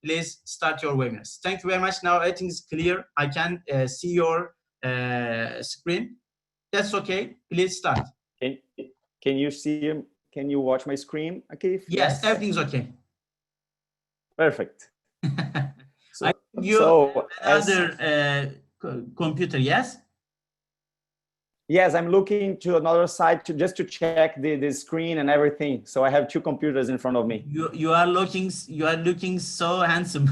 please start your webinars. Thank you very much. Now everything is clear. I can see your screen. That's okay. Please start. Can you see? Can you watch my screen? Okay. Yes, everything's okay. Perfect. So, another computer, yes? Yes, I'm looking to another side just to check the screen and everything. So I have two computers in front of me. You are looking so handsome.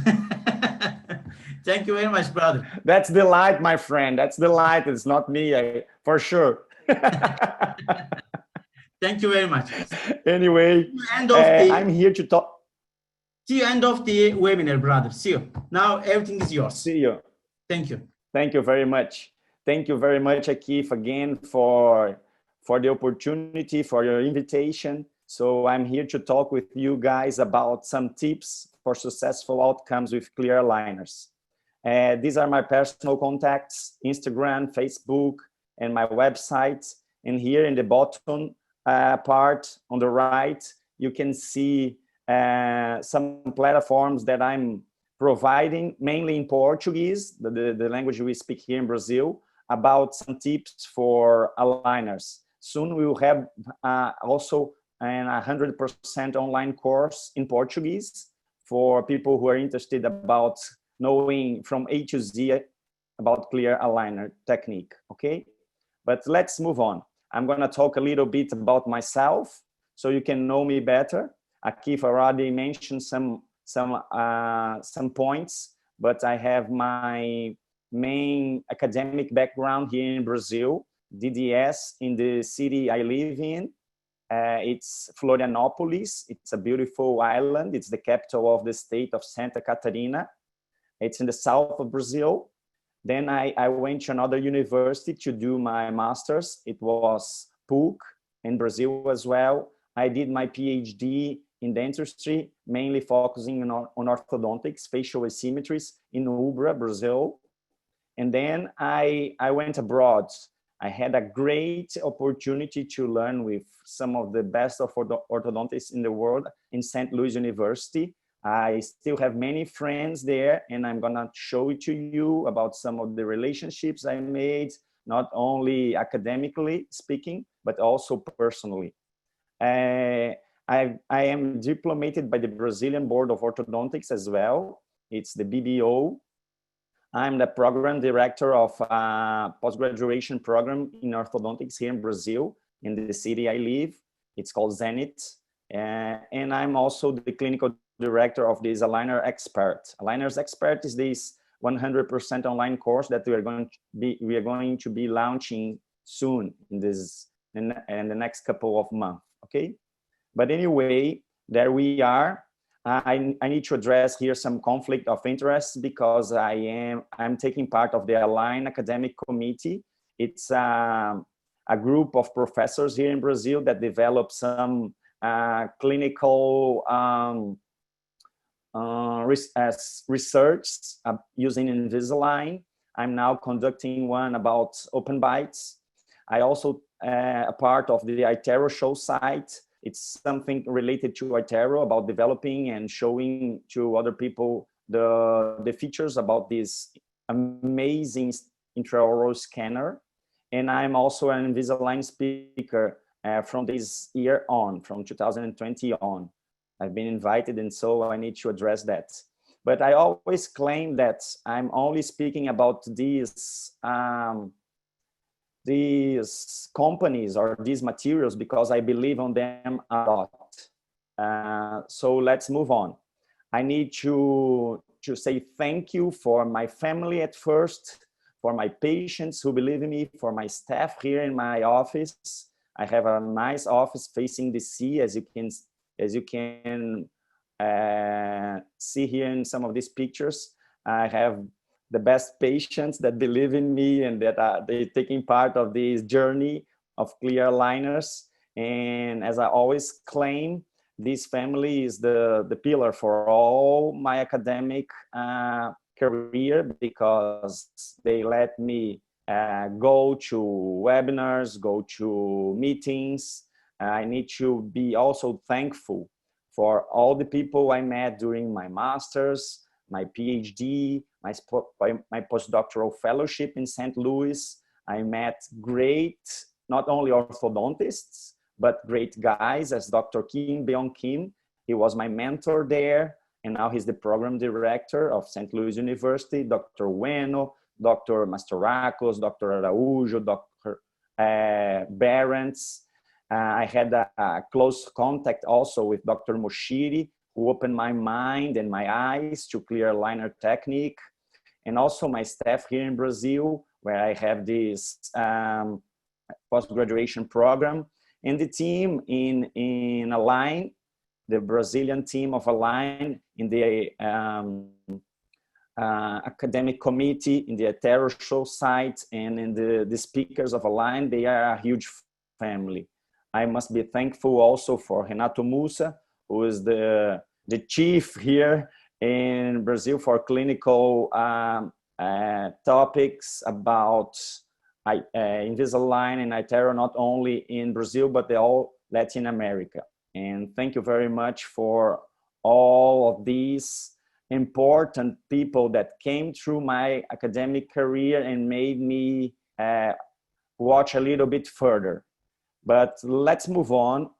Thank you very much, brother. That's the light, my friend. That's the light. It's not me, for sure. Thank you very much. Anyway, I'm here to talk. See you end of the webinar, brother. See you. Now everything is yours. See you. Thank you. Thank you very much. Thank you very much, Akif, again for the opportunity, for your invitation. So I'm here to talk with you guys about some tips for successful outcomes with clear aligners. These are my personal contacts, Instagram, Facebook, and my website. And here in the bottom part on the right, you can see some platforms that I'm providing, mainly in Portuguese, the language we speak here in Brazil, about some tips for aligners. Soon we will have also an 100% online course in Portuguese for people who are interested about knowing from A to Z about clear aligner technique, okay? But let's move on. I'm gonna talk a little bit about myself so you can know me better. Akif already mentioned some points, but I have my main academic background here in Brazil, DDS in the city I live in. It's Florianopolis. It's a beautiful island. It's the capital of the state of Santa Catarina. It's in the south of Brazil. Then I went to another university to do my master's. It was PUC in Brazil as well. I did my PhD in dentistry, mainly focusing on orthodontics, facial asymmetries in Ubra, Brazil. And then I went abroad. I had a great opportunity to learn with some of the best of orthodontists in the world in St. Louis University. I still have many friends there, and I'm gonna show it to you about some of the relationships I made, not only academically speaking, but also personally. I am diplomated by the Brazilian Board of Orthodontics as well. It's the BBO. I'm the program director of a post-graduation program in orthodontics here in Brazil, in the city I live. It's called Zenit. And I'm also the clinical director of this Aligner Expert. Aligners Expert is this 100% online course that we are going to be launching soon in the next couple of months, okay? But anyway, there we are. I need to address here some conflict of interest because I'm taking part of the Align Academic Committee. It's a group of professors here in Brazil that develop some clinical research using Invisalign. I'm now conducting one about open bites. I also a part of the iTero show site. It's something related to iTero about developing and showing to other people the features about this amazing intraoral scanner. And I'm also an Invisalign speaker from this year on, from 2020 on. I've been invited, and so I need to address that. But I always claim that I'm only speaking about these companies or these materials because I believe on them a lot. So let's move on. I need to say thank you for my family at first, for my patients who believe in me, for my staff here in my office. I have a nice office facing the sea, as you can see here in some of these pictures. I have the best patients that believe in me and that they're taking part of this journey of clear aligners. And as I always claim, this family is the pillar for all my academic career because they let me go to webinars, go to meetings. I need to be also thankful for all the people I met during my master's, my PhD, my postdoctoral fellowship in St. Louis. I met great, not only orthodontists, but great guys as Dr. Kim Byung Kim. He was my mentor there, and now he's the program director of St. Louis University. Dr. Bueno, Dr. Mastorakos, Dr. Araujo, Dr. Barents. I had a close contact also with Dr. Moshiri, who opened my mind and my eyes to clear aligner technique. And also my staff here in Brazil, where I have this post-graduation program. And the team in Align, the Brazilian team of Align in the academic committee, in the heteroshow site, and in the speakers of Align, they are a huge family. I must be thankful also for Renato Musa, who is the chief here in Brazil for clinical topics about Invisalign and iTero, not only in Brazil, but all Latin America. And thank you very much for all of these important people that came through my academic career and made me watch a little bit further. But let's move on.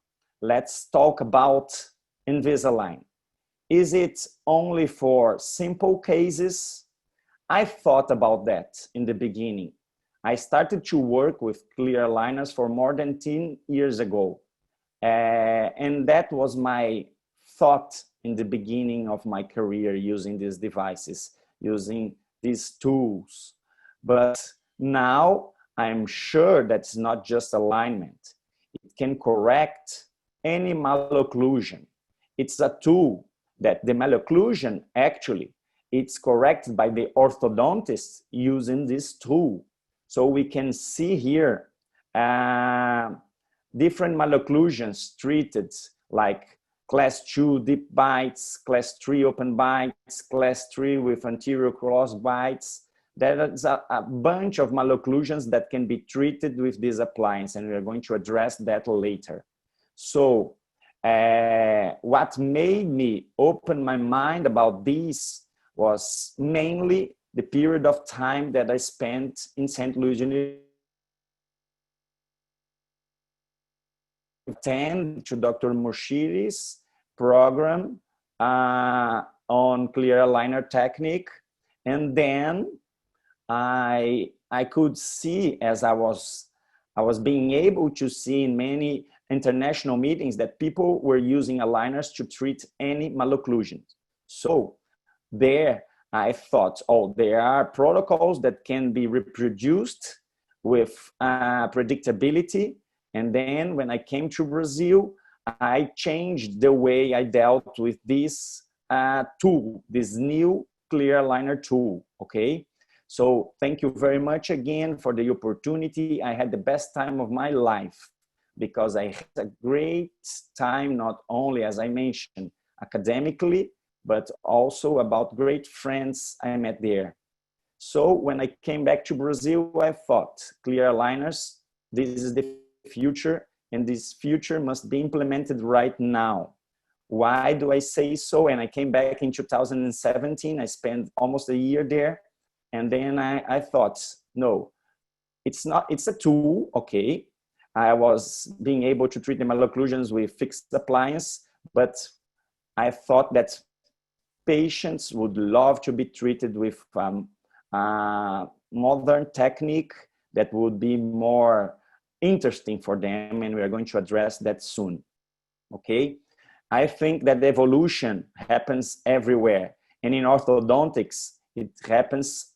Let's talk about Invisalign. Is it only for simple cases? I thought about that in the beginning. I started to work with clear aligners for more than 10 years ago. And that was my thought in the beginning of my career, using these devices, using these tools. But now I'm sure that's not just alignment. It can correct any malocclusion. It's a tool that the malocclusion actually, it's corrected by the orthodontist using this tool. So we can see here different malocclusions treated, like class 2 deep bites, class 3 open bites, class 3 with anterior cross bites. There is a bunch of malocclusions that can be treated with this appliance, and we are going to address that later. So what made me open my mind about this was mainly the period of time that I spent in St. Louis University. Attend to Dr. Moshiri's program on clear aligner technique, and then I could see, as I was being able to see in many international meetings, that people were using aligners to treat any malocclusion. So there I thought, oh, there are protocols that can be reproduced with predictability. And then when I came to Brazil, I changed the way I dealt with this tool, this new clear aligner tool, okay? So thank you very much again for the opportunity. I had the best time of my life because I had a great time, not only, as I mentioned, academically, but also about great friends I met there. So when I came back to Brazil, I thought, clear aligners, this is the future, and this future must be implemented right now. Why do I say so? And I came back in 2017. I spent almost a year there. And then I thought, no, it's not, it's a tool, okay. I was being able to treat the malocclusions with fixed appliance, but I thought that patients would love to be treated with modern technique that would be more interesting for them, and we are going to address that soon, okay? I think that the evolution happens everywhere, and in orthodontics, it happens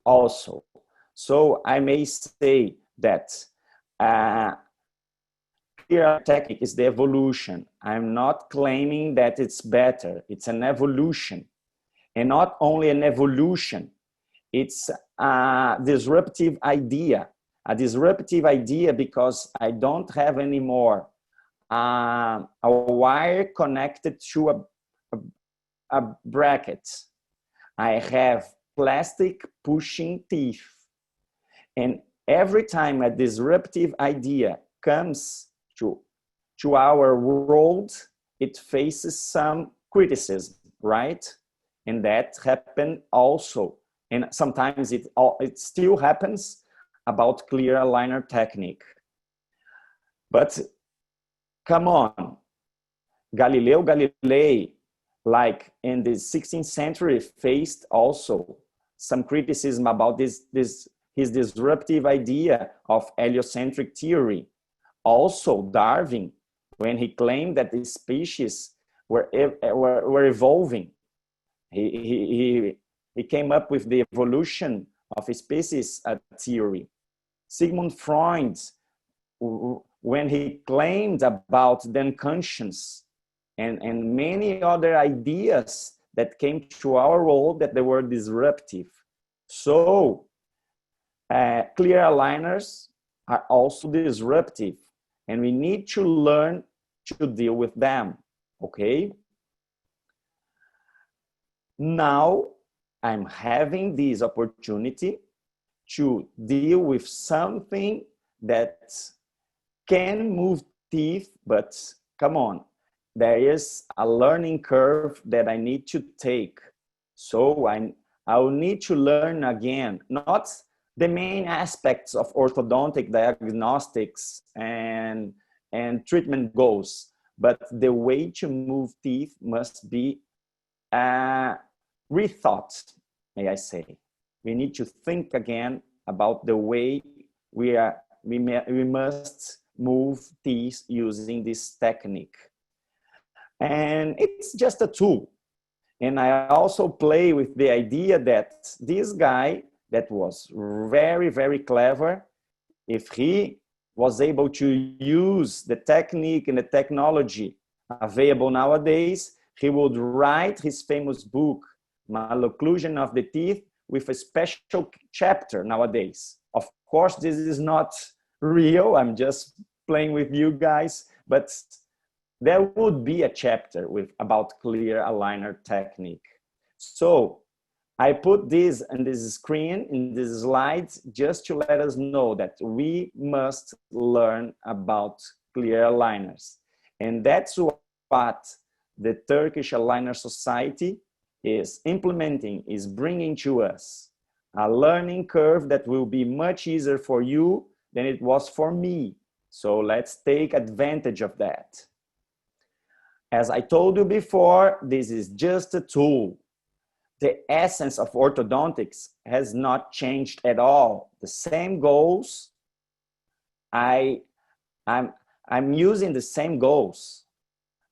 also. So I may say that clear technique is the evolution. I'm not claiming that it's better. It's an evolution. And not only an evolution, it's a disruptive idea. A disruptive idea because I don't have anymore a wire connected to a bracket. I have plastic pushing teeth. And every time a disruptive idea comes to our world, it faces some criticism, right? And that happened also. And sometimes it still happens about clear aligner technique. But come on, Galileo Galilei, like in the 16th century, faced also some criticism about his disruptive idea of heliocentric theory. Also Darwin, when he claimed that the species were evolving, he came up with the evolution of a species theory. Sigmund Freud, when he claimed about the unconscious, and many other ideas that came to our world that they were disruptive. So clear aligners are also disruptive, and we need to learn to deal with them, okay? Now I'm having this opportunity to deal with something that can move teeth, but come on, there is a learning curve that I need to take. So I'll need to learn again, not the main aspects of orthodontic diagnostics and treatment goals, but the way to move teeth must be rethought, may I say. We need to think again about the way we must move teeth using this technique. And it's just a tool. And I also play with the idea that this guy that was very, very clever, if he was able to use the technique and the technology available nowadays, he would write his famous book, Malocclusion of the Teeth, with a special chapter nowadays. Of course, this is not real. I'm just playing with you guys, but there would be a chapter about clear aligner technique. So I put this on this screen, in this slide, just to let us know that we must learn about clear aligners. And that's what the Turkish Aligner Society is implementing, is bringing to us. A learning curve that will be much easier for you than it was for me. So let's take advantage of that. As I told you before, this is just a tool. The essence of orthodontics has not changed at all. The same goals, I'm using the same goals.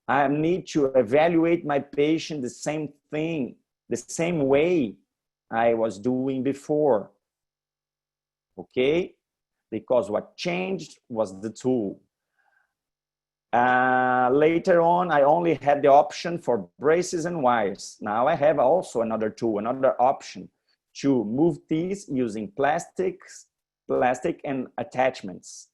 I need to evaluate my patient the same thing, the same way I was doing before. Okay? Because what changed was the tool. Later on, I only had the option for braces and wires. Now I have also another tool, another option to move teeth using plastic and attachments.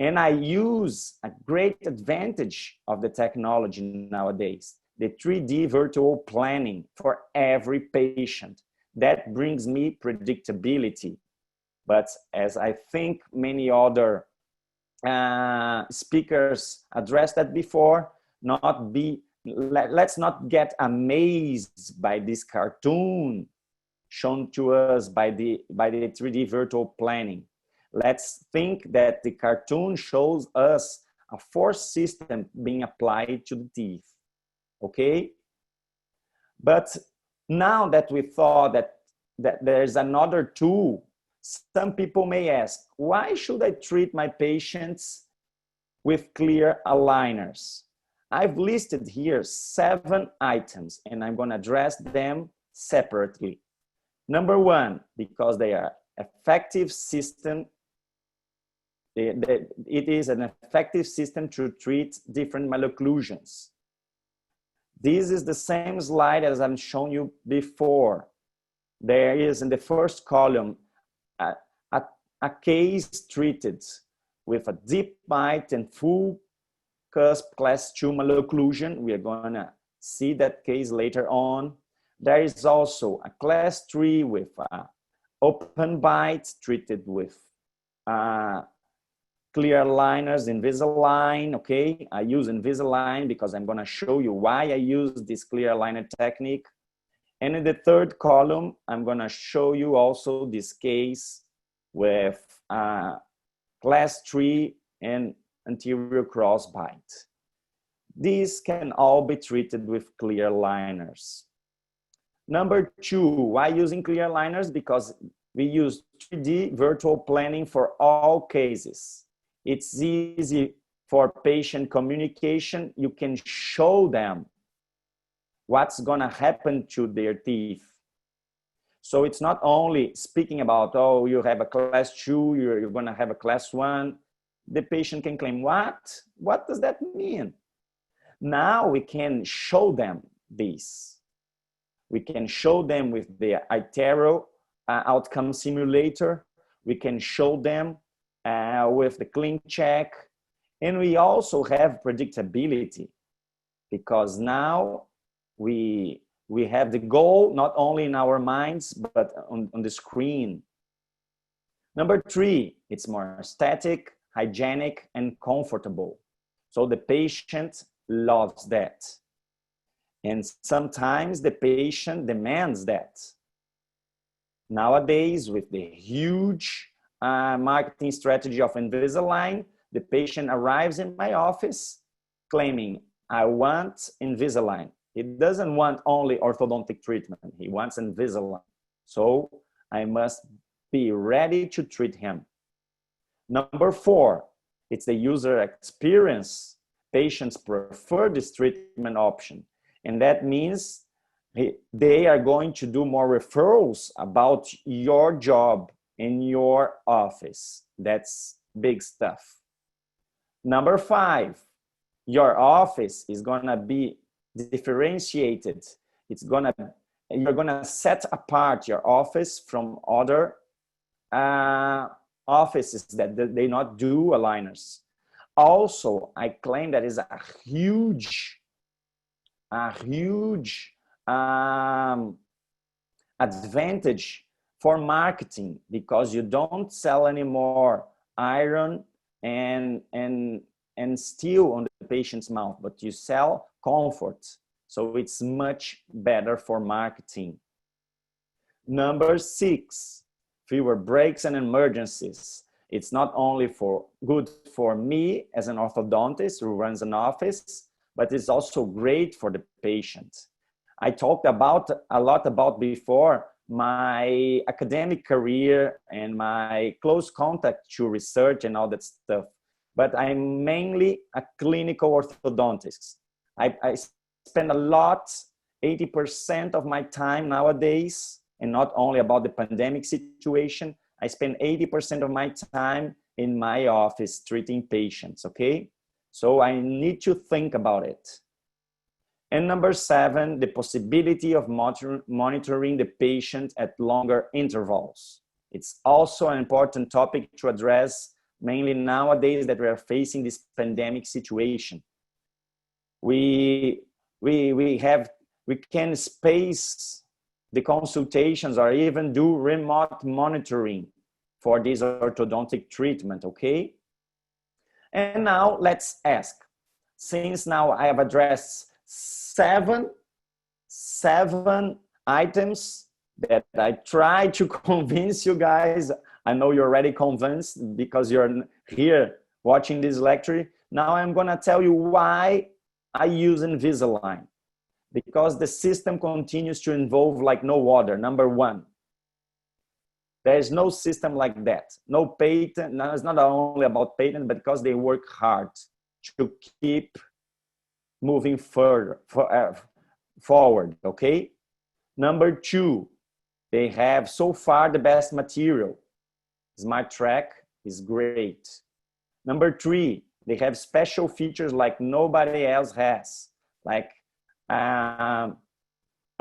And I use a great advantage of the technology nowadays, the 3D virtual planning for every patient. That brings me predictability. But as I think many other speakers addressed that before, let's not get amazed by this cartoon shown to us by the 3D virtual planning. Let's think that the cartoon shows us a force system being applied to the teeth, okay? But now that we thought that there's another tool, some people may ask, why should I treat my patients with clear aligners? I've listed here 7 items, and I'm going to address them separately. Number 1, because they are effective system. It is an effective system to treat different malocclusions. This is the same slide as I've shown you before. There is in the first column a case treated with a deep bite and full cusp class 2 malocclusion. We are going to see that case later on. There is also a class 3 with open bite treated with clear aligners, Invisalign, okay? I use Invisalign because I'm gonna show you why I use this clear aligner technique. And in the third column, I'm gonna show you also this case with class 3 and anterior crossbite. These can all be treated with clear aligners. Number 2, why using clear aligners? Because we use 3D virtual planning for all cases. It's easy for patient communication. You can show them what's gonna happen to their teeth. So it's not only speaking about, oh, you have a class 2, you're gonna have a class 1. The patient can claim, what? What does that mean? Now we can show them this. We can show them with the iTero outcome simulator. We can show them with the clean check. And we also have predictability because now we have the goal not only in our minds, but on the screen. Number 3, it's more aesthetic, hygienic, and comfortable. So the patient loves that. And sometimes the patient demands that. Nowadays, with the huge marketing strategy of Invisalign, the patient arrives in my office claiming, I want Invisalign. He doesn't want only orthodontic treatment. He wants Invisalign. So I must be ready to treat him. Number 4, it's the user experience. Patients prefer this treatment option. And that means they are going to do more referrals about your job in your office. That's big stuff. Number 5, your office is gonna be differentiated. You're gonna set apart your office from other offices that they not do aligners. Also, I claim that is a huge advantage for marketing because you don't sell anymore iron and steel on the patient's mouth, but you sell comfort. So it's much better for marketing. Number 6, fewer breaks and emergencies. It's not only good for me as an orthodontist who runs an office, but it's also great for the patient. I talked a lot about before my academic career and my close contact to research and all that stuff. But I'm mainly a clinical orthodontist. I spend a lot, 80% of my time nowadays, and not only about the pandemic situation, I spend 80% of my time in my office treating patients, okay? So I need to think about it. And number 7, the possibility of monitoring the patient at longer intervals. It's also an important topic to address, mainly nowadays that we are facing this pandemic situation. We can space the consultations or even do remote monitoring for this orthodontic treatment, okay? And now let's ask, since now I have addressed seven items that I try to convince you guys, I know you're already convinced because you're here watching this lecture. Now I'm gonna tell you why I use Invisalign. Because the system continues to evolve like no other. Number 1, there is no system like that. No patent. No, it's not only about patent, but because they work hard to keep moving forward. Okay. Number 2, they have so far the best material. Smart Track is great. Number 3, they have special features like nobody else has, like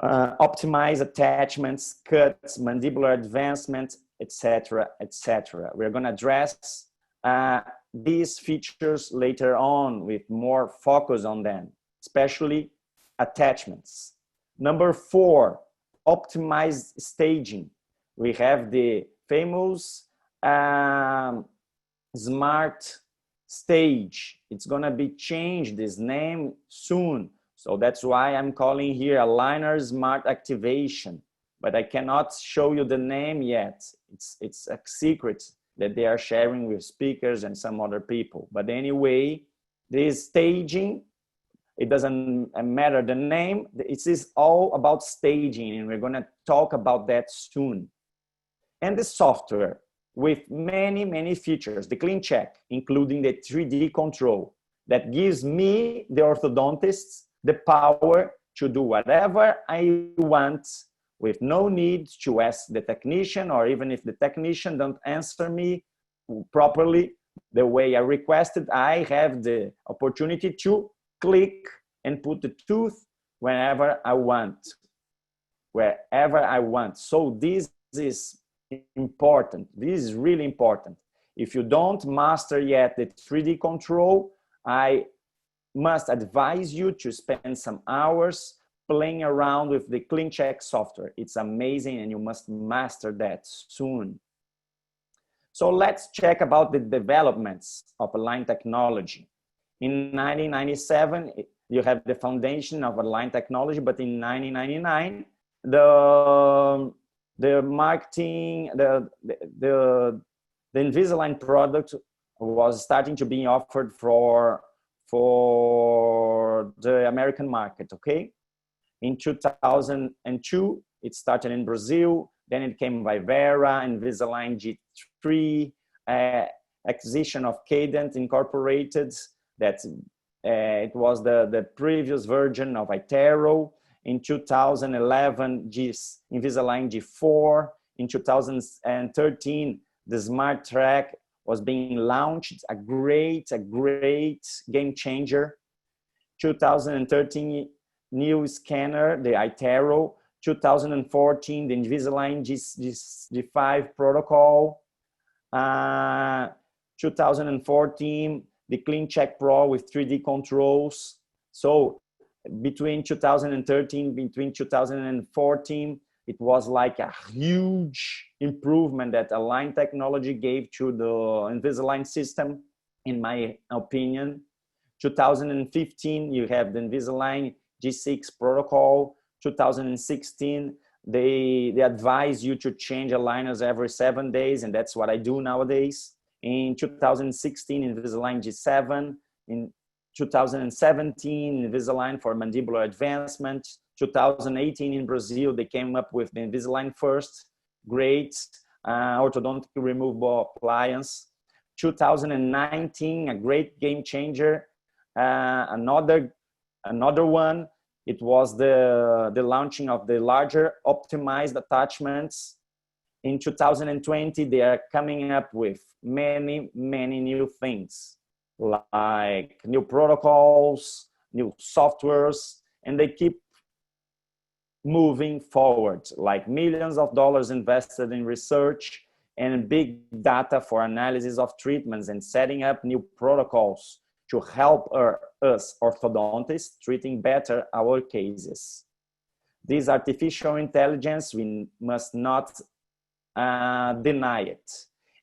optimize attachments, cuts, mandibular advancement, etc., etc. We're going to address these features later on with more focus on them, especially attachments. Number 4, optimized staging. We have the famous smart stage. It's gonna be changed, this name, soon. So that's why I'm calling here Aligner Smart Activation, but I cannot show you the name yet. It's a secret that they are sharing with speakers and some other people. But anyway, this staging, it doesn't matter the name, it is all about staging, and we're gonna talk about that soon. And the software with many, many features, the clean check, including the 3D control that gives me, the orthodontist, the power to do whatever I want with no need to ask the technician, or even if the technician don't answer me properly the way I requested, I have the opportunity to click and put the tooth whenever I want, wherever I want. So this is important. This is really important. If you don't master yet the 3D control, I must advise you to spend some hours playing around with the CleanCheck software. It's amazing, and you must master that soon. So let's check about the developments of Align technology. In 1997, you have the foundation of Align technology, but in 1999, the marketing, the Invisalign product was starting to be offered for the American market, okay? In 2002, it started in Brazil, then it came Vivera, Invisalign G3, acquisition of Cadent Incorporated, that it was the previous version of iTero. In 2011, Invisalign G4. In 2013, the Smart Track was being launched, a great game changer. 2013, new scanner, the iTero. 2014, the Invisalign G5 protocol. 2014, the CleanCheck Pro with 3D controls. So between 2013, between 2014, it was like a huge improvement that Align technology gave to the Invisalign system, in my opinion. 2015, you have the Invisalign G6 protocol. 2016, they advise you to change aligners every 7 days, and that's what I do nowadays. In 2016, Invisalign G7. In 2017, Invisalign for mandibular advancement. 2018 in Brazil, they came up with the Invisalign First, great orthodontic removable appliance. 2019, a great game changer. Another one, it was the launching of the larger optimized attachments. In 2020, they are coming up with many new things, like new protocols, new softwares, and they keep moving forward, like millions of dollars invested in research and big data for analysis of treatments and setting up new protocols to help us orthodontists treating better our cases. This artificial intelligence, we must not deny it.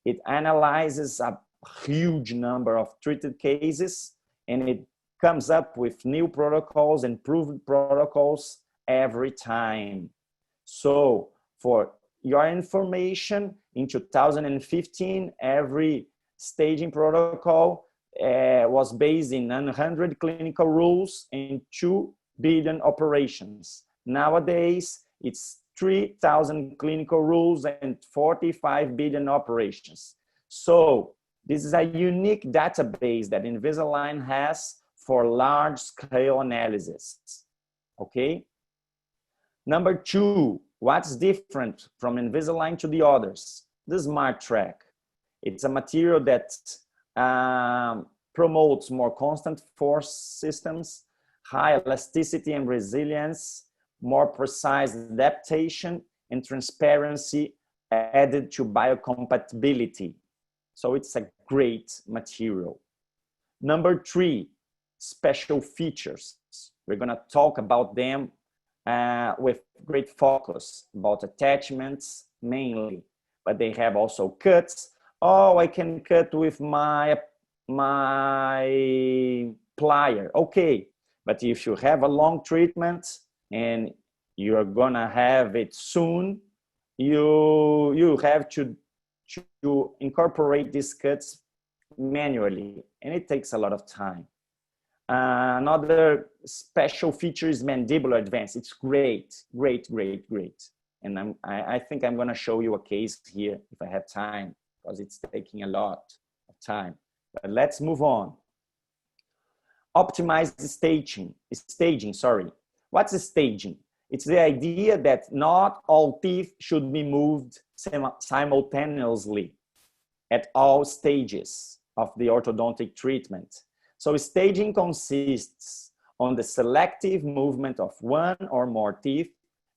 It analyzes a huge number of treated cases, and it comes up with new protocols, improved protocols every time. So for your information, in 2015, every staging protocol was based in 100 clinical rules and 2 billion operations. Nowadays, it's 3,000 clinical rules and 45 billion operations. So this is a unique database that Invisalign has for large-scale analysis, okay? Number 2, what's different from Invisalign to the others? The Smart Track. It's a material that promotes more constant force systems, high elasticity and resilience, more precise adaptation, and transparency added to biocompatibility. So it's a great material. Number 3, special features. We're gonna talk about them with great focus, about attachments mainly, but they have also cuts. Oh, I can cut with my my plier. Okay, but if you have a long treatment and you're gonna have it soon, you have to incorporate these cuts manually, and it takes a lot of time. Another special feature is mandibular advance. It's great, great, great, great. And I think I'm gonna show you a case here if I have time, because it's taking a lot of time. But let's move on. Optimize the staging, sorry. What's the staging? It's the idea that not all teeth should be moved simultaneously at all stages of the orthodontic treatment. So staging consists on the selective movement of one or more teeth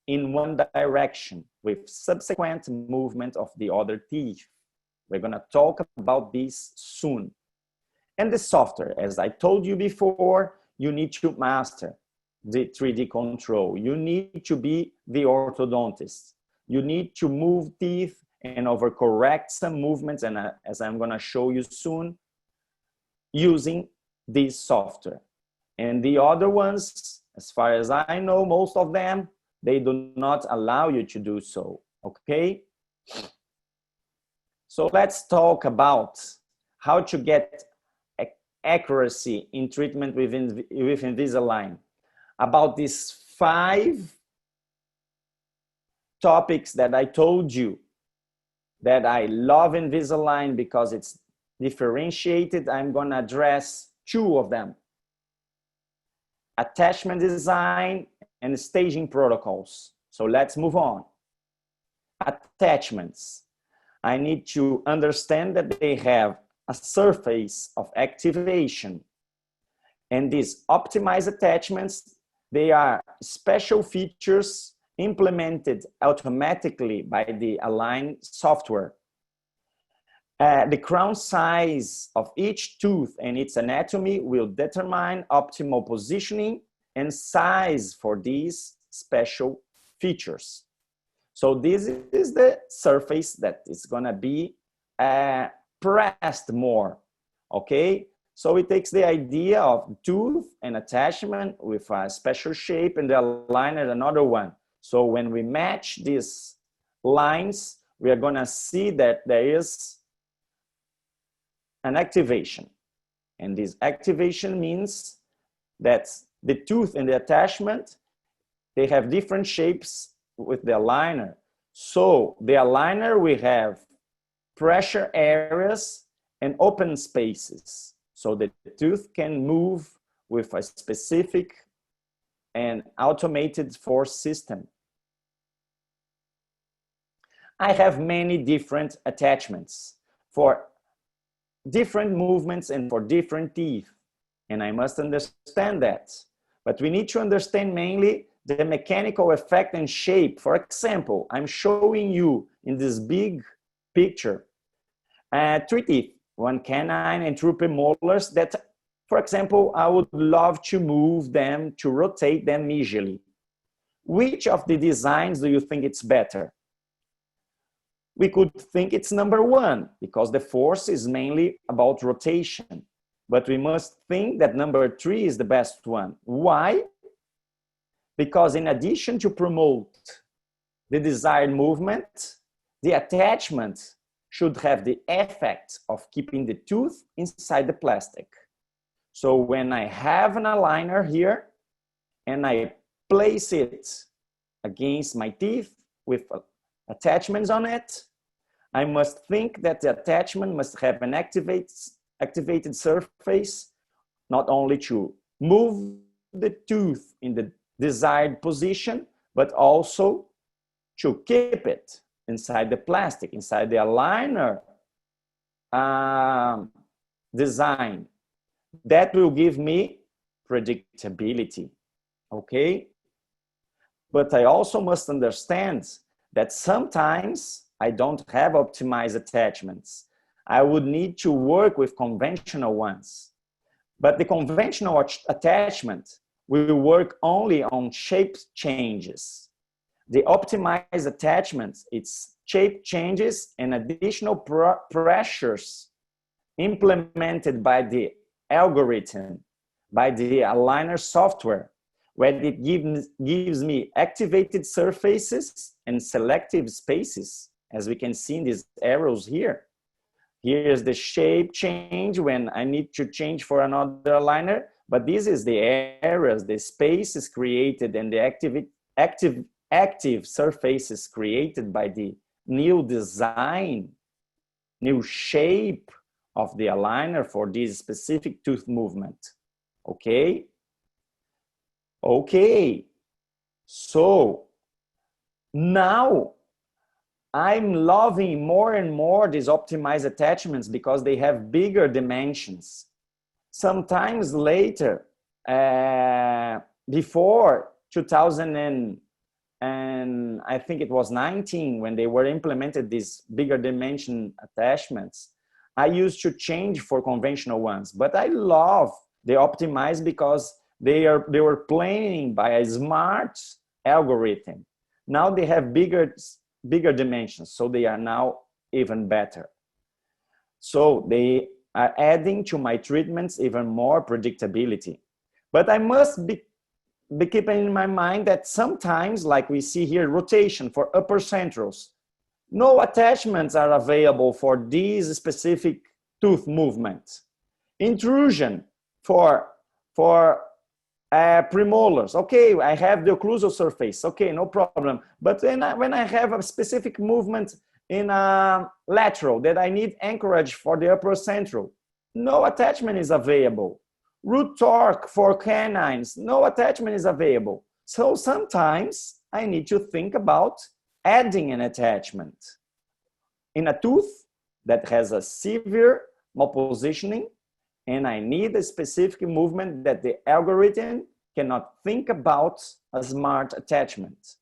in one direction with subsequent movement of the other teeth. We're gonna talk about this soon. And the software, as I told you before, you need to master the 3D control. You need to be the orthodontist. You need to move teeth and overcorrect some movements, and as I'm gonna show you soon, using this software. And the other ones, as far as I know, most of them, they do not allow you to do so, okay? So let's talk about how to get accuracy in treatment with Invisalign. About these 5 topics that I told you that I love Invisalign because it's differentiated, I'm gonna address 2 of them. Attachment design and staging protocols. So let's move on. Attachments. I need to understand that they have a surface of activation. And these optimized attachments, they are special features implemented automatically by the Align software. The crown size of each tooth and its anatomy will determine optimal positioning and size for these special features. So this is the surface that is gonna be pressed more, okay? So it takes the idea of tooth and attachment with a special shape and the aligner another one. So when we match these lines, we are gonna see that there is an activation. And this activation means that the tooth and the attachment, they have different shapes with the aligner. So the aligner, we have pressure areas and open spaces. So the tooth can move with a specific and automated force system. I have many different attachments for different movements and for different teeth. And I must understand that. But we need to understand mainly the mechanical effect and shape. For example, I'm showing you in this big picture 3 teeth, 1 canine and 2 premolars that, for example, I would love to move them, to rotate them easily. Which of the designs do you think it's better? We could think it's number 1 because the force is mainly about rotation. But we must think that number 3 is the best one. Why? Because in addition to promote the desired movement, the attachment should have the effect of keeping the tooth inside the plastic. So when I have an aligner here and I place it against my teeth with attachments on it, I must think that the attachment must have an activated surface, not only to move the tooth in the desired position, but also to keep it inside the plastic, inside the aligner design. That will give me predictability, okay? But I also must understand that sometimes I don't have optimized attachments. I would need to work with conventional ones. But the conventional attachment will work only on shape changes. The optimized attachments, it's shape changes and additional pressures implemented by the algorithm, by the aligner software, where it gives me activated surfaces and selective spaces, as we can see in these arrows here. Here's the shape change when I need to change for another aligner, but this is the areas, the spaces created and the active surfaces created by the new design, new shape of the aligner for this specific tooth movement. Okay? Okay. So now I'm loving more and more these optimized attachments because they have bigger dimensions. Sometimes later, before 2000 and I think it was 19, when they were implemented these bigger dimension attachments, I used to change for conventional ones, but I love the optimized because they were playing by a smart algorithm. Now they have bigger dimensions, so they are now even better. So they are adding to my treatments even more predictability. But I must be keeping in my mind that sometimes, like we see here, rotation for upper centrals, no attachments are available for these specific tooth movements. Intrusion for premolars, okay, I have the occlusal surface, okay, no problem. But when I have a specific movement in a lateral that I need anchorage for the upper central, no attachment is available. Root torque for canines, no attachment is available. So sometimes I need to think about adding an attachment in a tooth that has a severe malpositioning, and I need a specific movement that the algorithm cannot think about a smart attachment.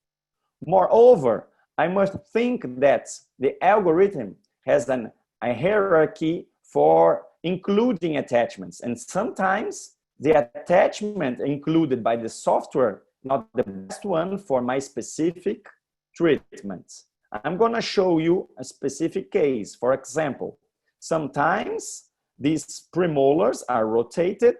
Moreover, I must think that the algorithm has a hierarchy for including attachments, and sometimes the attachment included by the software not the best one for my specific treatment. I'm going to show you a specific case. For example, sometimes these premolars are rotated,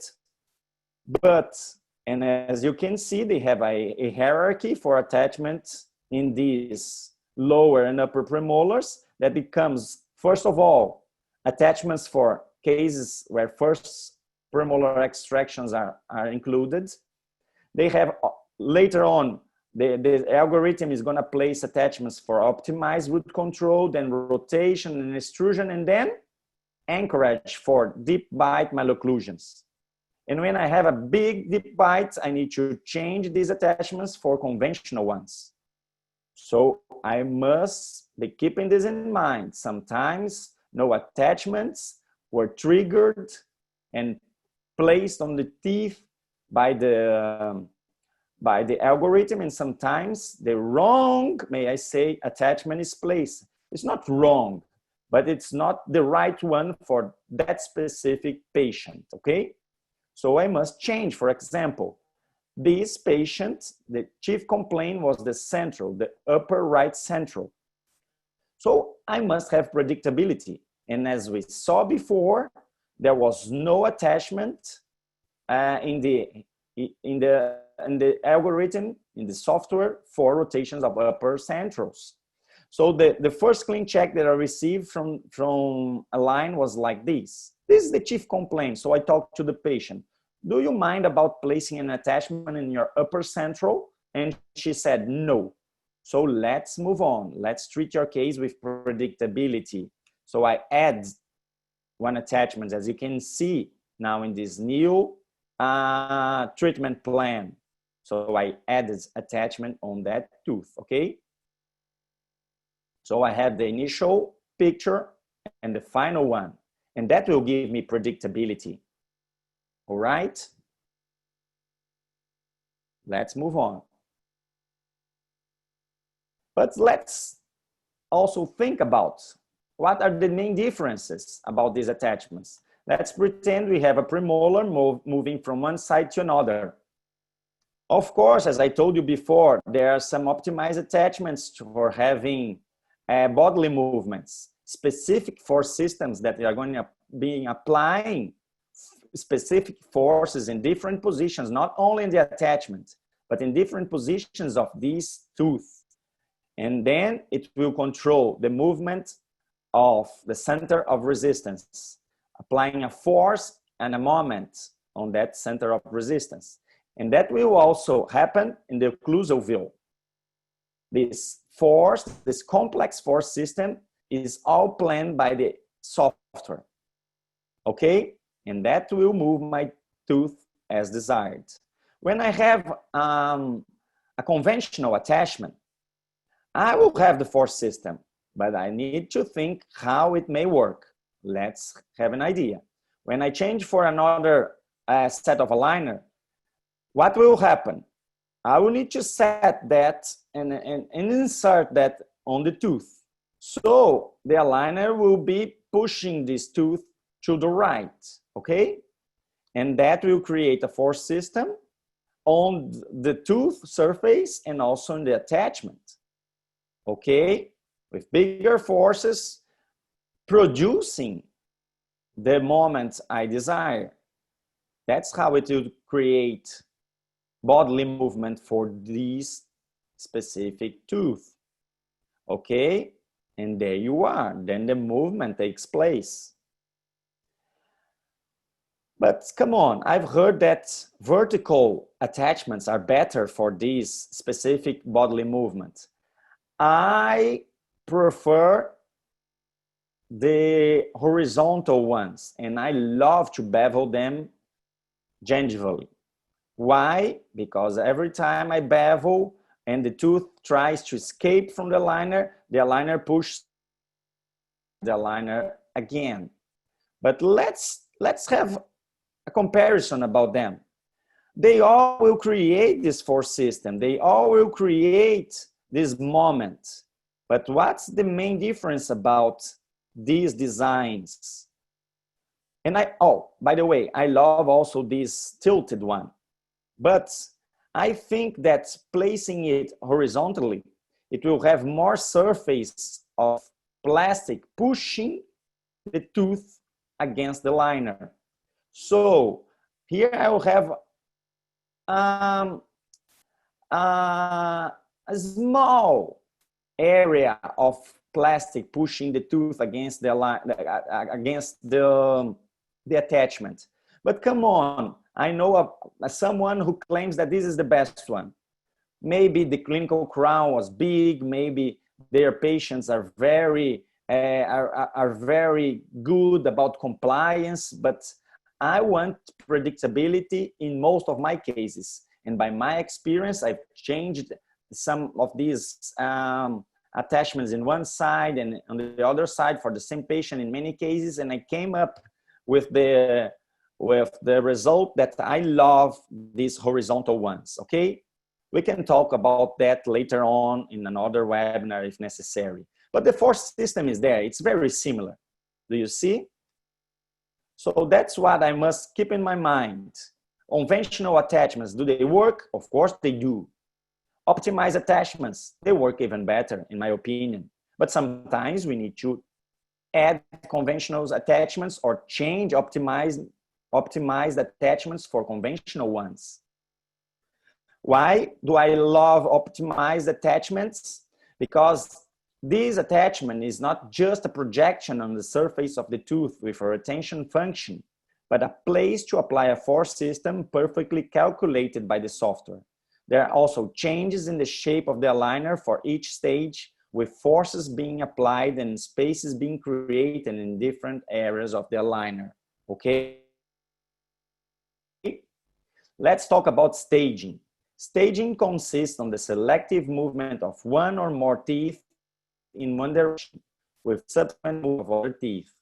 and as you can see, they have a hierarchy for attachment in these lower and upper premolars that becomes, first of all, attachments for cases where first premolar extractions are included. They have, later on, the algorithm is going to place attachments for optimized root control, then rotation and extrusion, and then anchorage for deep bite malocclusions. And when I have a big deep bite, I need to change these attachments for conventional ones. So I must be keeping this in mind. Sometimes no attachments were triggered and placed on the teeth by the algorithm, and sometimes the wrong, may I say, attachment is placed. It's not wrong, but it's not the right one for that specific patient, okay? So I must change. For example, this patient, the chief complaint was the central, the upper right central. So I must have predictability. And as we saw before, there was no attachment in the algorithm, in the software for rotations of upper centrals. So the first clean check that I received from Align was like this. This is the chief complaint. So I talked to the patient. Do you mind about placing an attachment in your upper central? And she said no. So let's move on. Let's treat your case with predictability. So I add one attachment, as you can see now in this new treatment plan. So I added attachment on that tooth, okay? So I have the initial picture and the final one, and that will give me predictability. All right? Let's move on. But let's also think about what are the main differences about these attachments. Let's pretend we have a premolar moving from one side to another. Of course, as I told you before, there are some optimized attachments for having bodily movements specific for systems that are going being applying specific forces in different positions, not only in the attachment, but in different positions of this tooth. And then it will control the movement of the center of resistance, applying a force and a moment on that center of resistance. And that will also happen in the occlusal view. This force, this complex force system is all planned by the software, okay? And that will move my tooth as desired. When I have a conventional attachment, I will have the force system, but I need to think how it may work. Let's have an idea. When I change for another set of aligner, what will happen? I will need to set that and insert that on the tooth. So the aligner will be pushing this tooth to the right, okay? And that will create a force system on the tooth surface and also in the attachment, okay? With bigger forces producing the moment I desire. That's how it will create bodily movement for this specific tooth, okay? And there you are, then the movement takes place. But come on, I've heard that vertical attachments are better for these specific bodily movements. I prefer the horizontal ones, and I love to bevel them gingivally. Why? Because every time I bevel and the tooth tries to escape from the aligner pushes the aligner again. But let's have a comparison about them. They all will create this force system. They all will create this moment. But what's the main difference about these designs? And by the way, I love also this tilted one. But I think that placing it horizontally, it will have more surface of plastic pushing the tooth against the liner. So here I will have a small area of plastic pushing the tooth against the attachment. But come on, I know of someone who claims that this is the best one. Maybe the clinical crown was big, maybe their patients are very good about compliance, but I want predictability in most of my cases. And by my experience, I've changed some of these attachments in one side and on the other side for the same patient in many cases, and I came up with the result that I love these horizontal ones, okay? We can talk about that later on in another webinar if necessary. But the force system is there. It's very similar. Do you see? So that's what I must keep in my mind. Conventional attachments, do they work? Of course they do. Optimized attachments, they work even better in my opinion. But sometimes we need to add conventional attachments or change optimized attachments for conventional ones. Why do I love optimized attachments? Because this attachment is not just a projection on the surface of the tooth with a retention function, but a place to apply a force system perfectly calculated by the software. There are also changes in the shape of the aligner for each stage, with forces being applied and spaces being created in different areas of the aligner. Okay? Let's talk about staging. Staging consists on the selective movement of one or more teeth in one direction with subsequent move of other teeth.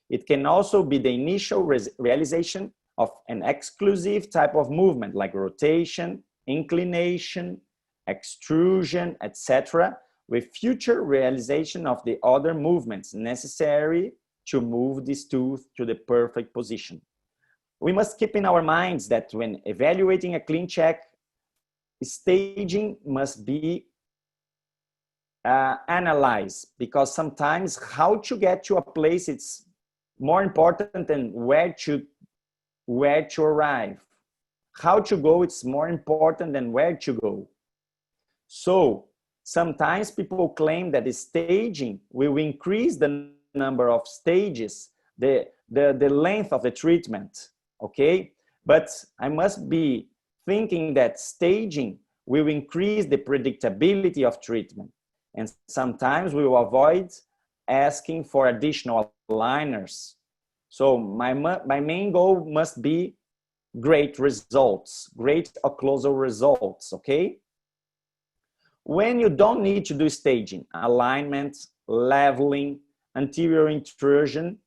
It can also be the initial realization of an exclusive type of movement like rotation, inclination, extrusion, etc., with future realization of the other movements necessary to move this tooth to the perfect position. We must keep in our minds that when evaluating a clean check, staging must be analyzed, because sometimes how to get to a place it's more important than where to arrive. How to go, it's more important than where to go. So sometimes people claim that the staging will increase the number of stages, the length of the treatment, okay? But I must be thinking that staging will increase the predictability of treatment. And sometimes we will avoid asking for additional aligners. So my main goal must be great results, great occlusal results, okay? When you don't need to do staging, alignment, leveling, anterior intrusion,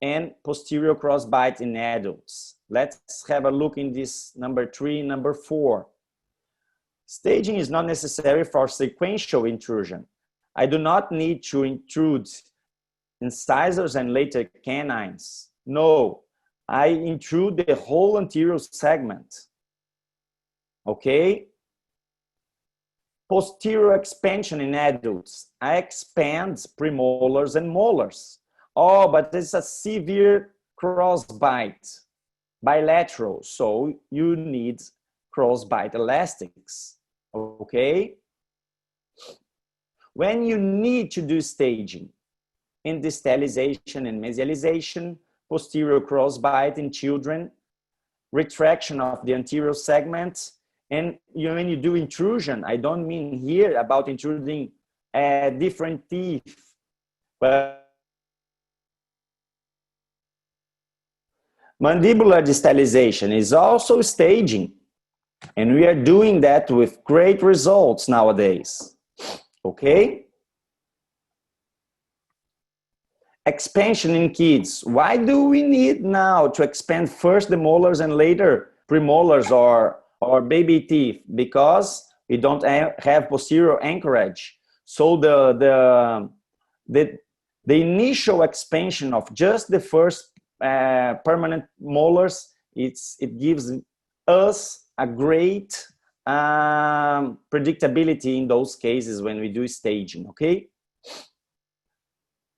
and posterior crossbite in adults. Let's have a look in this number 3, number 4. Staging is not necessary for sequential intrusion. I do not need to intrude incisors and later canines. No, I intrude the whole anterior segment. Okay? Posterior expansion in adults. I expand premolars and molars. Oh, but it's a severe crossbite, bilateral, so you need crossbite elastics, okay? When you need to do staging in distalization and mesialization, posterior crossbite in children, retraction of the anterior segment, and when you do intrusion, I don't mean here about intruding different teeth, but mandibular distalization is also staging, and we are doing that with great results nowadays, okay? Expansion in kids. Why do we need now to expand first the molars and later premolars or baby teeth? Because we don't have posterior anchorage. So the initial expansion of just the first permanent molars, it gives us a great predictability in those cases when we do staging, okay?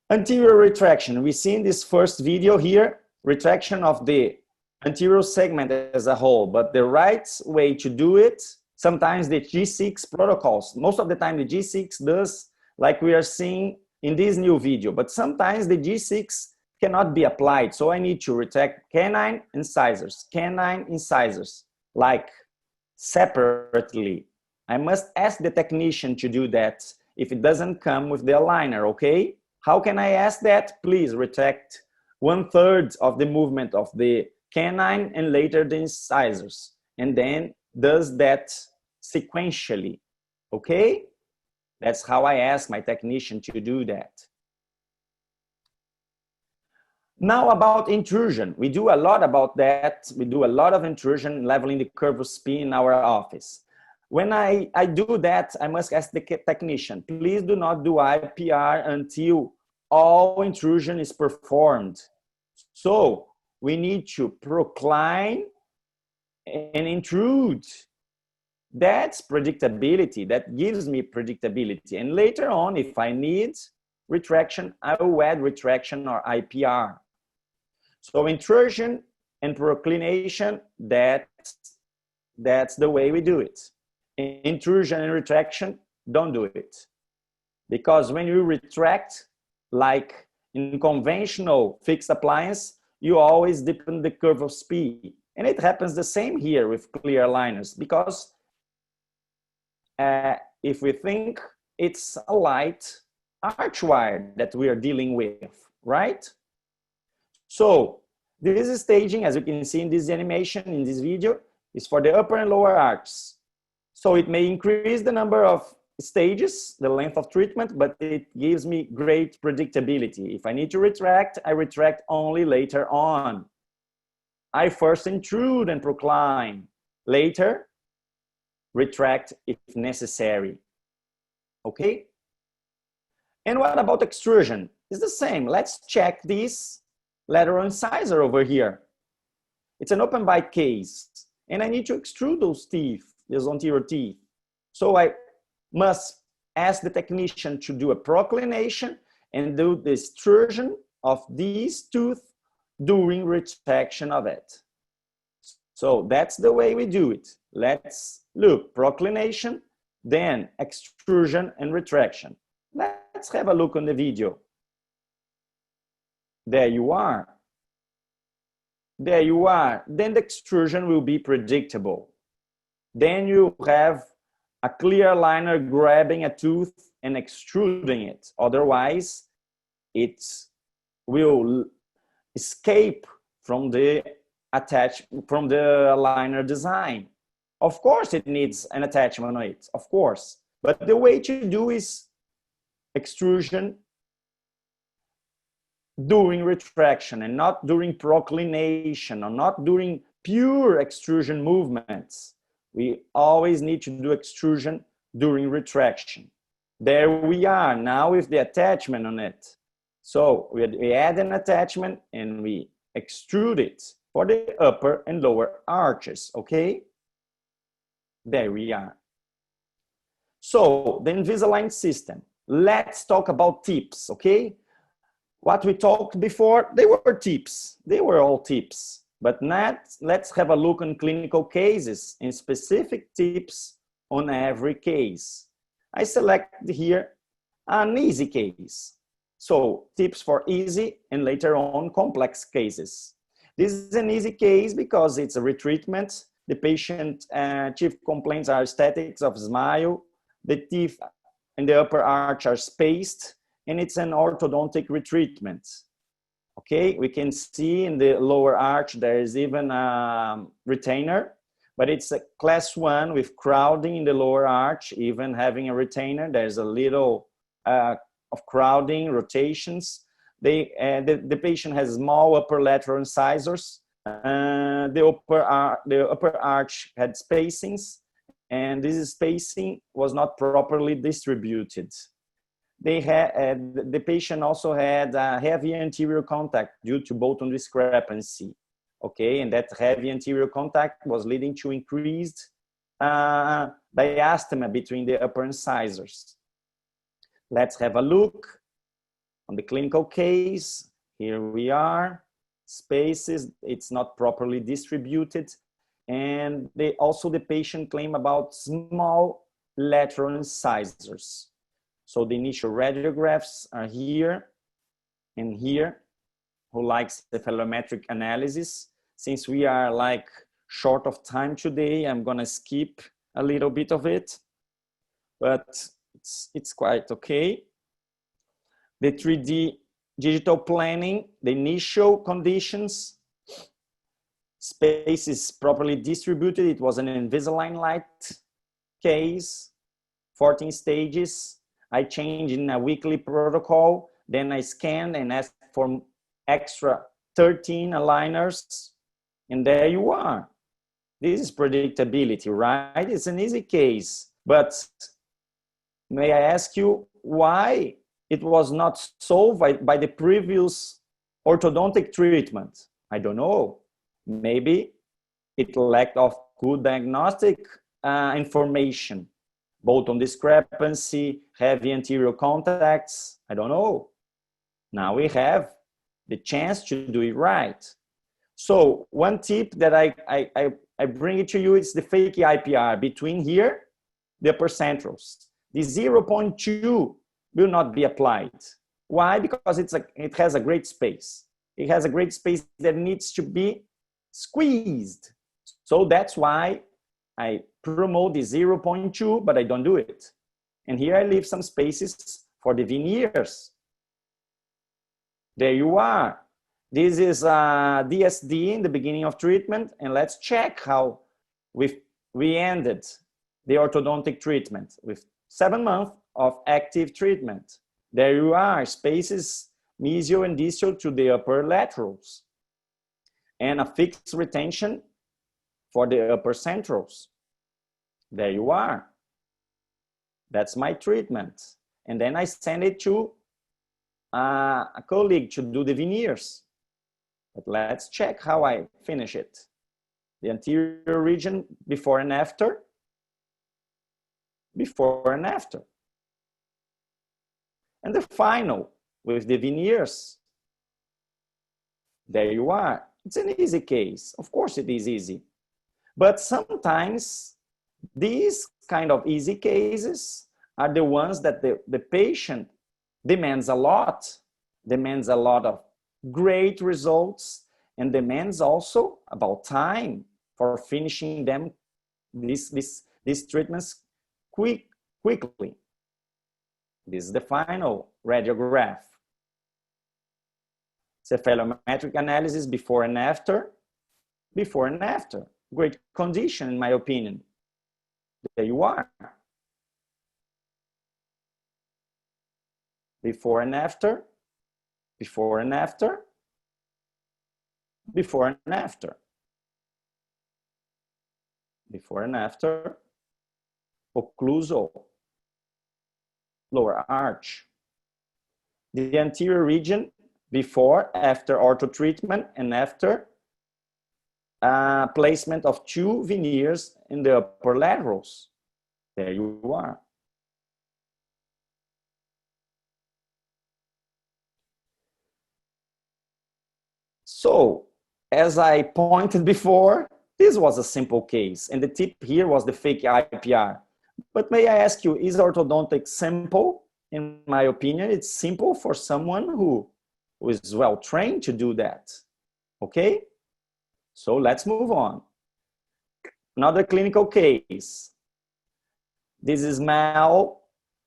Anterior retraction. We see in this first video here, retraction of the anterior segment as a whole, but the right way to do it, sometimes the G6 protocols, most of the time the G6 does like we are seeing in this new video, but sometimes the G6 cannot be applied. So I need to retract canine incisors, like separately. I must ask the technician to do that if it doesn't come with the aligner, okay? How can I ask that? Please retract 1/3 of the movement of the canine and later the incisors, and then does that sequentially, okay? That's how I ask my technician to do that. Now about intrusion, we do a lot about that. We do a lot of intrusion, leveling the curve of spin in our office. When I do that, I must ask the technician, please do not do IPR until all intrusion is performed. So we need to procline and intrude. That's predictability, that gives me predictability. And later on, if I need retraction, I will add retraction or IPR. So intrusion and proclination, that's the way we do it. Intrusion and retraction, don't do it. Because when you retract, like in conventional fixed appliance, you always deepen the curve of speed. And it happens the same here with clear aligners, because if we think it's a light arch wire that we are dealing with, right? So this staging, as you can see in this animation, in this video, is for the upper and lower arcs. So it may increase the number of stages, the length of treatment, but it gives me great predictability. If I need to retract, I retract only later on. I first intrude and procline. Later, retract if necessary. Okay? And what about extrusion? It's the same. Let's check this lateral incisor over here. It's an open bite case, and I need to extrude those teeth, those anterior teeth. So I must ask the technician to do a proclination and do the extrusion of these tooth during retraction of it. So that's the way we do it. Let's look, proclination, then extrusion and retraction. Let's have a look on the video. There you are. There you are. Then the extrusion will be predictable. Then you have a clear liner grabbing a tooth and extruding it. Otherwise, it will escape from the liner design. Of course, it needs an attachment on it, of course. But the way to do is extrusion during retraction and not during proclination or not during pure extrusion movements. We always need to do extrusion during retraction. There we are now with the attachment on it. So we add an attachment and we extrude it for the upper and lower arches, okay? There we are. So the Invisalign system. Let's talk about tips, okay? What we talked before, they were tips. They were all tips. But now let's have a look on clinical cases and specific tips on every case. I select here an easy case. So tips for easy and later on complex cases. This is an easy case because it's a retreatment. The patient chief complaints are aesthetics of smile. The teeth and the upper arch are spaced, and it's an orthodontic retreatment. Okay, we can see in the lower arch there is even a retainer, but it's a class 1 with crowding in the lower arch, even having a retainer. There's a little of crowding, rotations. The patient has small upper lateral incisors. The upper arch had spacings, and this spacing was not properly distributed. The patient also had heavy anterior contact due to boton discrepancy. Okay, and that heavy anterior contact was leading to increased diastema between the upper incisors. Let's have a look on the clinical case. Here we are. Spaces, it's not properly distributed. And also the patient claimed about small lateral incisors. So the initial radiographs are here and here. Who likes the phallometric analysis? Since we are like short of time today, I'm gonna skip a little bit of it, but it's quite okay. The 3D digital planning, the initial conditions, space is properly distributed. It was an Invisalign light case, 14 stages. I changed in a weekly protocol. Then I scanned and asked for extra 13 aligners. And there you are. This is predictability, right? It's an easy case. But may I ask you why it was not solved by the previous orthodontic treatment? I don't know. Maybe it lacked of good diagnostic information. Boton discrepancy, heavy anterior contacts, I don't know. Now we have the chance to do it right. So one tip that I bring it to you is the fake IPR between here, the upper centrals. The 0.2 will not be applied. Why? Because it has a great space. It has a great space that needs to be squeezed. So that's why I promote the 0.2, but I don't do it. And here I leave some spaces for the veneers. There you are. This is DSD in the beginning of treatment, and let's check how we ended the orthodontic treatment with 7 months of active treatment. There you are, spaces mesial and distal to the upper laterals, and a fixed retention for the upper centrals. There you are. That's my treatment. And then I send it to a colleague to do the veneers. But let's check how I finish it. The anterior region before and after. Before and after. And the final with the veneers. There you are. It's an easy case. Of course it is easy. But sometimes these kind of easy cases are the ones that the patient demands a lot of great results, and demands also about time for finishing them, these treatments quickly. This is the final radiograph. Cephalometric analysis before and after. Before and after. Great condition, in my opinion. There you are. Before and after. Before and after. Before and after. Before and after. Occlusal. Lower arch. The anterior region before, after ortho treatment, and after placement of 2 veneers in the upper laterals. There you are. So, as I pointed before, this was a simple case, and the tip here was the fake IPR. But may I ask you, is orthodontics simple? In my opinion, it's simple for someone who is well trained to do that. Okay? So let's move on. Another clinical case. This is Mel.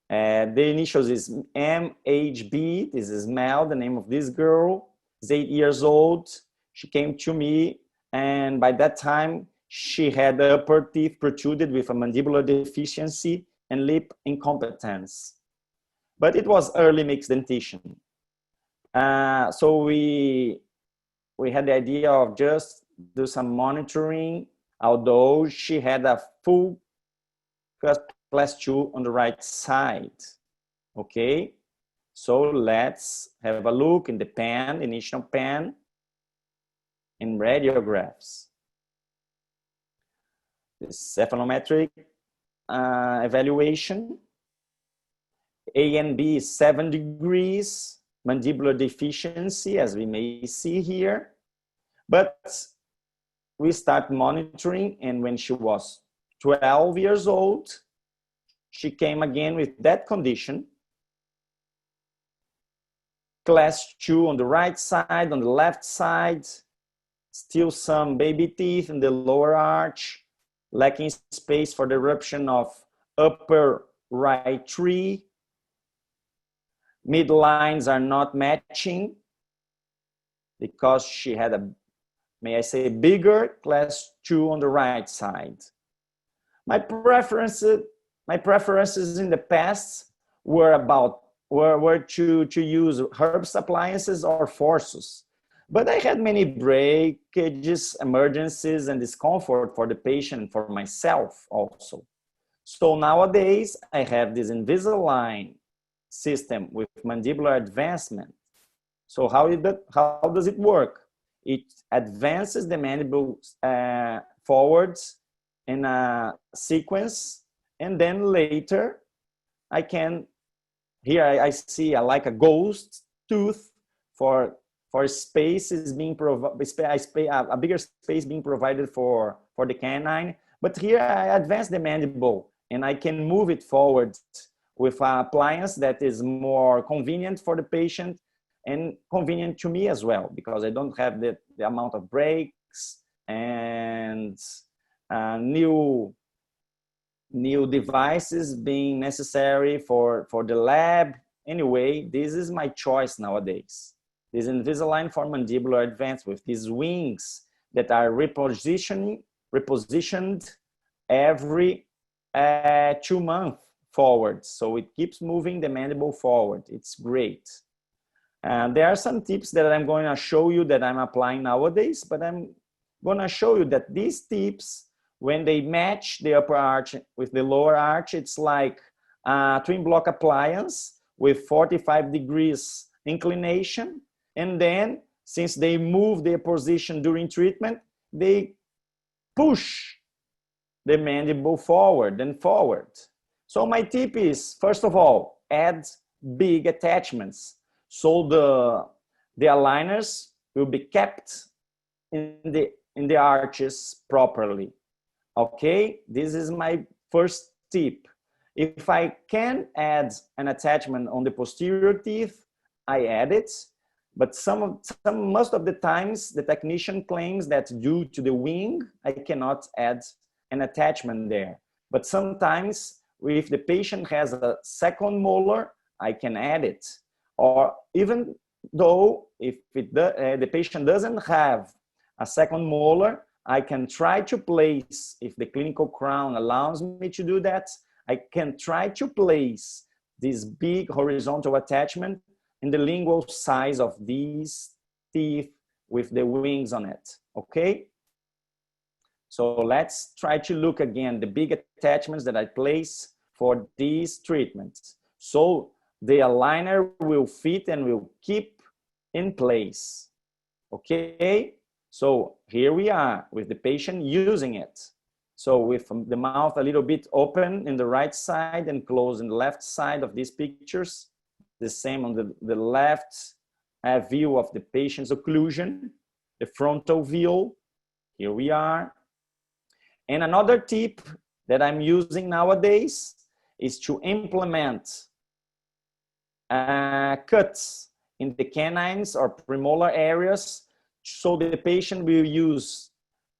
The initials is MHB. This is Mel, the name of this girl. Is 8 years old. She came to me, and by that time, she had the upper teeth protruded with a mandibular deficiency and lip incompetence. But it was early mixed dentition. So we had the idea of just do some monitoring, although she had a full class 2 on the right side. Okay, so let's have a look in the pen, initial pen, in radiographs. The cephalometric evaluation. A and B is 7 degrees, mandibular deficiency, as we may see here. But we start monitoring, and when she was 12 years old, she came again with that condition. Class 2 on the right side, on the left side, still some baby teeth in the lower arch, lacking space for the eruption of upper right tree. Midlines are not matching because she had a, may I say, bigger class 2 on the right side. My preferences in the past were to use herbs appliances or forceps. But I had many breakages, emergencies, and discomfort for the patient and for myself also. So nowadays, I have this Invisalign system with mandibular advancement. So how does it work? It advances the mandible forwards in a sequence, and then later I can, here I see like a ghost tooth for space is being provided, a bigger space being provided for the canine. But here I advance the mandible and I can move it forward with an appliance that is more convenient for the patient and convenient to me as well, because I don't have the amount of breaks and new devices being necessary for the lab. Anyway, this is my choice nowadays. This Invisalign for mandibular advance with these wings that are repositioned every 2 months forward. So it keeps moving the mandible forward. It's great. There are some tips that I'm going to show you that I'm applying nowadays, but I'm going to show you that these tips, when they match the upper arch with the lower arch, it's like a twin block appliance with 45 degrees inclination. And then, since they move their position during treatment, they push the mandible forward and forward. So my tip is, first of all, add big attachments. So the aligners will be kept in the arches properly. Okay, this is my first tip. If I can add an attachment on the posterior teeth, I add it. But most of the times, the technician claims that due to the wing, I cannot add an attachment there. But sometimes, if the patient has a second molar, I can add it. Or even though if the patient doesn't have a second molar, I can try to place, if the clinical crown allows me to do that, I can try to place this big horizontal attachment in the lingual size of these teeth with the wings on it, okay? So let's try to look again, the big attachments that I place for these treatments. So the aligner will fit and will keep in place, okay? So here we are with the patient using it. So with the mouth a little bit open in the right side and closed in the left side of these pictures. The same on the left view of the patient's occlusion, the frontal view. Here we are. And another tip that I'm using nowadays is to implement cuts in the canines or premolar areas. So the patient will use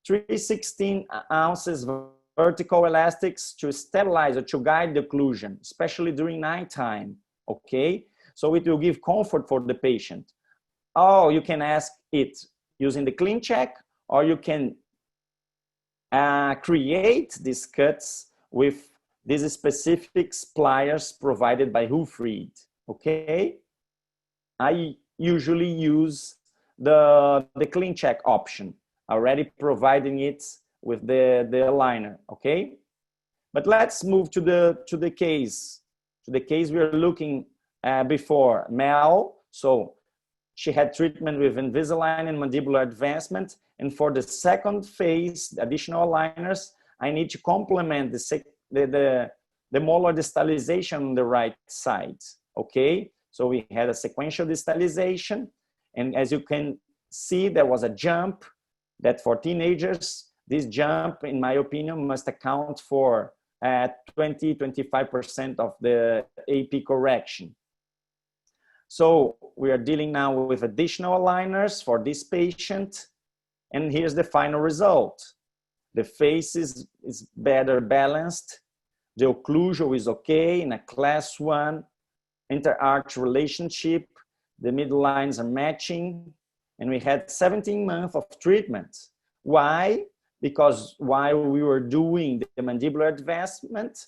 3/16 ounces vertical elastics to stabilize or to guide the occlusion, especially during nighttime, okay? So it will give comfort for the patient. Oh, you can ask it using the clean check, or you can create these cuts with these specific pliers provided by Hufried, okay? I usually use the clean check option, already providing it with the aligner, okay? But let's move to the case we were looking before, Mel. So she had treatment with Invisalign and mandibular advancement, and for the second phase, the additional aligners, I need to complement the molar distalization on the right side, okay? So we had a sequential distalization, and as you can see, there was a jump that for teenagers, this jump, in my opinion, must account for 20-25% of the AP correction. So we are dealing now with additional aligners for this patient, and here's the final result. The face is better balanced, the occlusion is okay in a class 1 inter-arch relationship, the midlines are matching, and we had 17 months of treatment. Why? Because while we were doing the mandibular advancement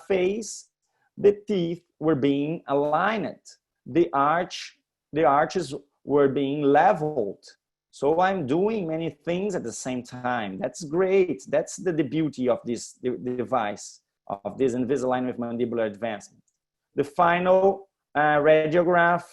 phase, the teeth were being aligned. The arches were being leveled. So I'm doing many things at the same time. That's great. That's the beauty of this device, of this Invisalign with mandibular advancement. The final radiograph,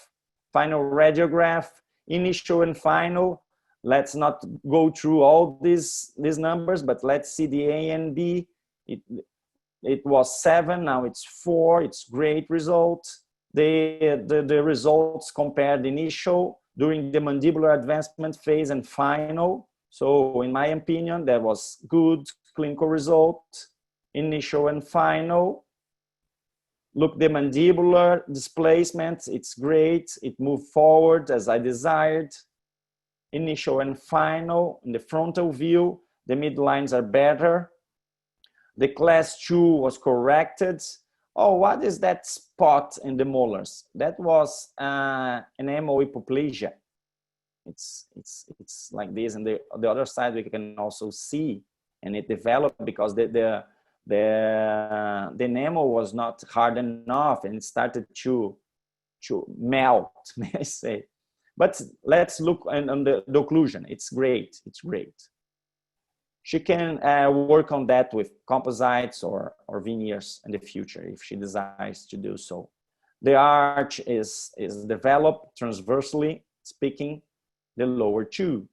initial and final. Let's not go through all these numbers, but let's see the A and B. It was 7, now it's 4. It's great result. The results compared initial during the mandibular advancement phase and final. So in my opinion, that was good clinical result, initial and final. Look, the mandibular displacement, it's great. It moved forward as I desired. Initial and final. In the frontal view, the midlines are better. The class 2 was corrected. Oh, what is that spot in the molars? That was an hemohypoplasia. It's like this, and the other side we can also see, and it developed because the enamel was not hard enough, and it started to melt, may I say. But let's look on the occlusion. It's great. It's great. She can work on that with composites or veneers in the future if she desires to do so. The arch is developed transversely, speaking the lower 2.